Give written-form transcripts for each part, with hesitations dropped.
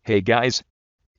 Hey guys!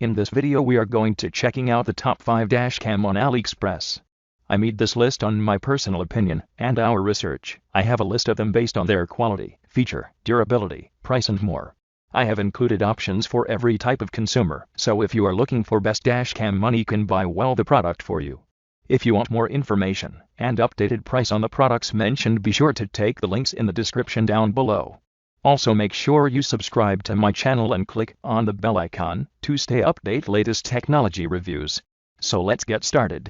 In this video we are going to checking out the top 5 dash cam on Aliexpress. I made this list on my personal opinion and our research. I have a list of them based on their quality, feature, durability, price and more. I have included options for every type of consumer, so if you are looking for best dash cam money can buy well the product for you. If you want more information and updated price on the products mentioned, be sure to take the links in the description down below. Also make sure you subscribe to my channel and click on the bell icon to stay updated latest technology reviews. So let's get started.